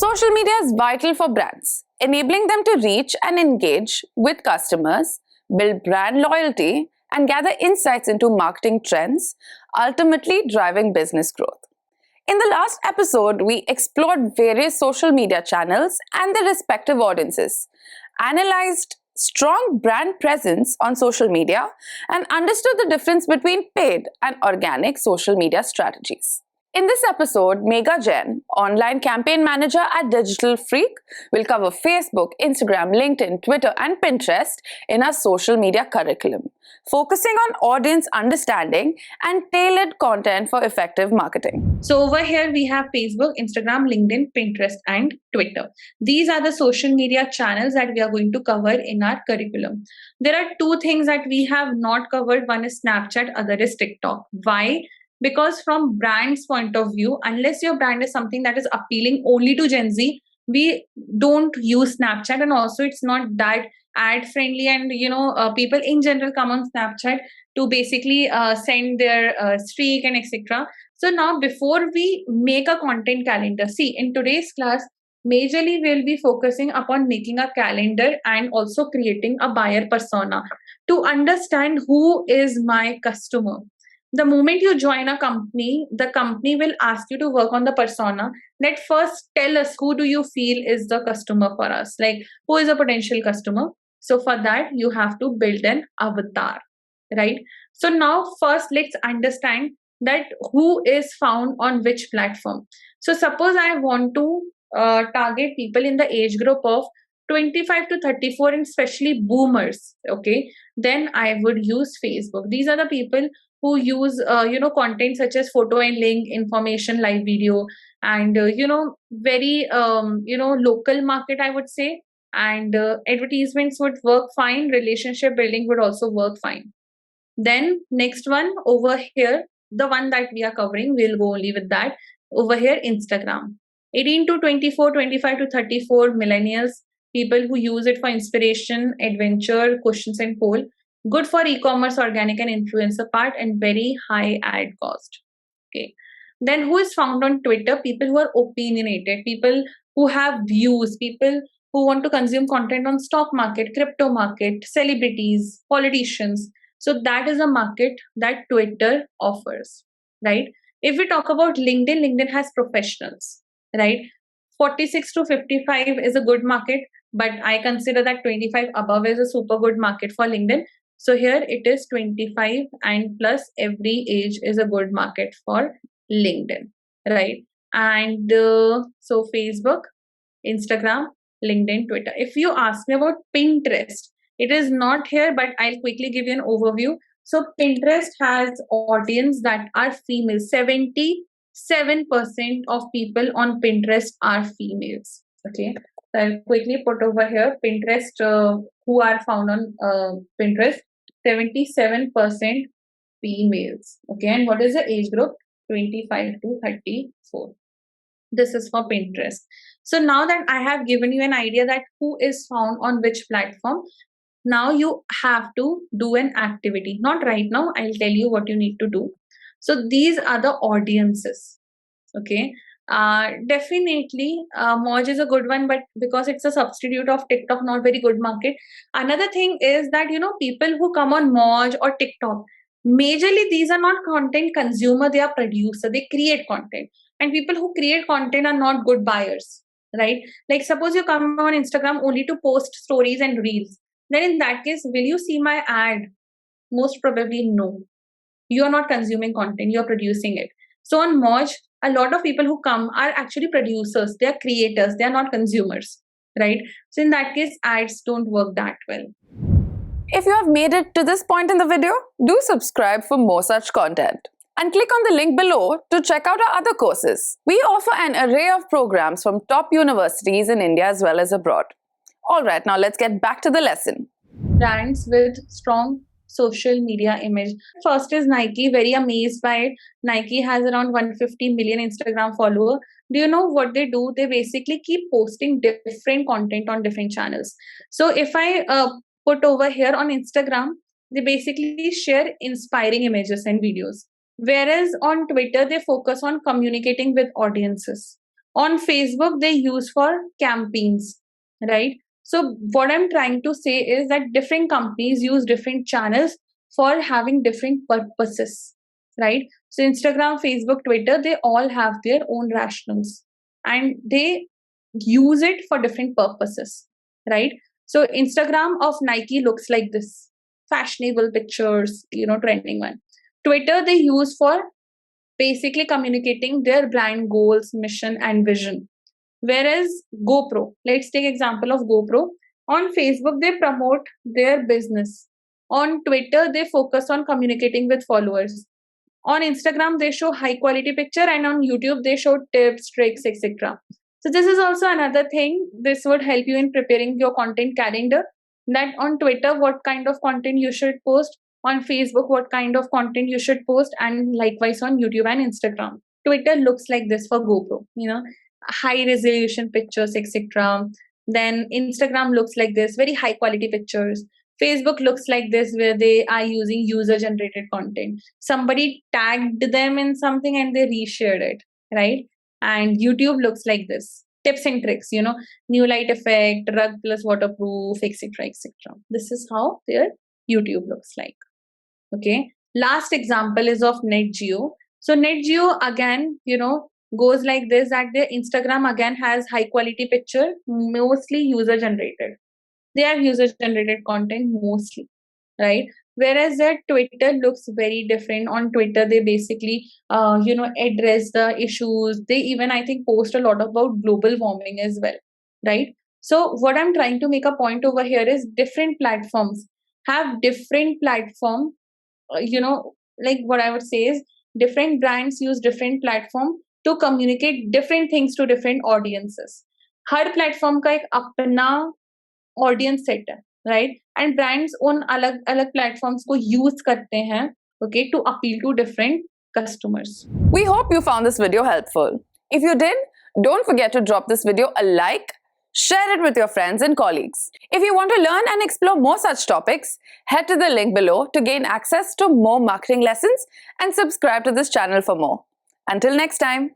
Social media is vital for brands, enabling them to reach and engage with customers, build brand loyalty, and gather insights into marketing trends, ultimately driving business growth. In the last episode, we explored various social media channels and their respective audiences, analyzed strong brand presence on social media, and understood the difference between paid and organic social media strategies. In this episode, Megha Jain, online campaign manager at Digital Freak, will cover Facebook, Instagram, LinkedIn, Twitter, and Pinterest in our social media curriculum, focusing on audience understanding and tailored content for effective marketing. So over here we have Facebook, Instagram, LinkedIn, Pinterest, and Twitter. These are the social media channels that we are going to cover in our curriculum. There are two things that we have not covered. One is Snapchat, other is TikTok. Why? Because from brand's point of view, unless your brand is something that is appealing only to Gen Z, we don't use Snapchat, and also it's not that ad friendly, and people in general come on Snapchat to basically send their streak and etc. So now before we make a content calendar, see, in today's class majorly we'll be focusing upon making a calendar and also creating a buyer persona to understand who is my customer. The moment you join a company, the company will ask you to work on the persona. That first tell us, who do you feel is the customer for us? Like, who is a potential customer? So for that, you have to build an avatar, right? So now first let's understand that who is found on which platform. So suppose I want to target people in the age group of 25 to 34, and especially boomers, okay? Then I would use Facebook. These are the people who use content such as photo and link, information, live video, and very local market, I would say. And advertisements would work fine, relationship building would also work fine. Then next one over here, the one that we are covering, we'll go only with that. Over here, Instagram. 18 to 24, 25 to 34 millennials, people who use it for inspiration, adventure, questions and poll. Good for e-commerce, organic and influencer part, and very high ad cost. Okay. Then who is found on Twitter? People who are opinionated, people who have views, people who want to consume content on stock market, crypto market, celebrities, politicians. So that is a market that Twitter offers, right? If we talk about LinkedIn, LinkedIn has professionals, right? 46 to 55 is a good market, but I consider that 25 above is a super good market for LinkedIn. So here it is 25 and plus every age is a good market for LinkedIn, right? And so Facebook, Instagram, LinkedIn, Twitter. If you ask me about Pinterest, it is not here, but I'll quickly give you an overview. So Pinterest has audience that are female. 77% of people on Pinterest are females. Okay. So I'll quickly put over here Pinterest, who are found on Pinterest. 77% females. Okay. And what is the age group? 25 to 34. This is for Pinterest. So now that I have given you an idea that who is found on which platform, now you have to do an activity. Not right now, I'll tell you what you need to do. So these are the audiences. Okay. Definitely, Moj is a good one, but because it's a substitute of TikTok, not very good market. Another thing is that, people who come on Moj or TikTok, majorly these are not content consumer, they are producer, they create content. And people who create content are not good buyers, right? Like suppose you come on Instagram only to post stories and reels. Then in that case, will you see my ad? Most probably no. You are not consuming content, you are producing it. So on Moj, a lot of people who come are actually producers, they are creators, they are not consumers, right? So in that case, ads don't work that well. If you have made it to this point in the video, do subscribe for more such content. And click on the link below to check out our other courses. We offer an array of programs from top universities in India as well as abroad. Alright, now let's get back to the lesson. Brands with strong social media image. First is Nike, very amazed by it. Nike has around 150 million Instagram follower. Do you know what they do? They basically keep posting different content on different channels. So if I put over here on Instagram, they basically share inspiring images and videos. Whereas on Twitter, they focus on communicating with audiences. On Facebook, they use for campaigns, right? So what I'm trying to say is that different companies use different channels for having different purposes, right? So Instagram, Facebook, Twitter, they all have their own rationals and they use it for different purposes, right? So Instagram of Nike looks like this, fashionable pictures, trending one. Twitter they use for basically communicating their brand goals, mission, and vision. Whereas GoPro, let's take example of GoPro. On Facebook, they promote their business. On Twitter, they focus on communicating with followers. On Instagram, they show high quality picture, and on YouTube, they show tips, tricks, etc. So this is also another thing. This would help you in preparing your content calendar. That on Twitter, what kind of content you should post. On Facebook, what kind of content you should post, and likewise on YouTube and Instagram. Twitter looks like this for GoPro, high resolution pictures, etc. Then Instagram looks like this, very high quality pictures. Facebook looks like this, where they are using user generated content. Somebody tagged them in something and they reshared it, right? And YouTube looks like this, tips and tricks, new light effect, rug plus waterproof, etc., etc. This is how their YouTube looks like. Okay. Last example is of NetGeo. So NetGeo again, goes like this, that their Instagram again has high quality picture, mostly user generated. They have user generated content mostly, right? Whereas their Twitter looks very different. On Twitter, they basically, address the issues. They even, I think, post a lot about global warming as well, right? So what I'm trying to make a point over here is different platforms have different platform, like what I would say is different brands use different platform to communicate different things to different audiences. Her platform का एक अपना audience set है, right? And brands उन अलग अलग platforms को use करते हैं, okay, to appeal to different customers. We hope you found this video helpful. If you did, don't forget to drop this video a like, share it with your friends and colleagues. If you want to learn and explore more such topics, head to the link below to gain access to more marketing lessons and subscribe to this channel for more. Until next time.